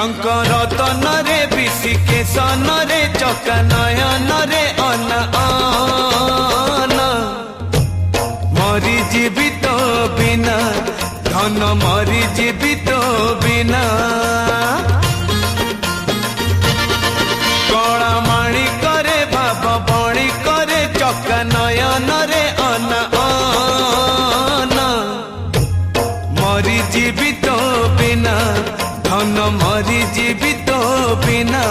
tanker तन रे विशिके सन रे चका नयन रे अन अन मरी जीवित बिना धन मरी जीवित बिना कला माणी करे भाव बणी करे चका नयन रे अन अन मरी जीवित बिना धन मरी जीवित बिना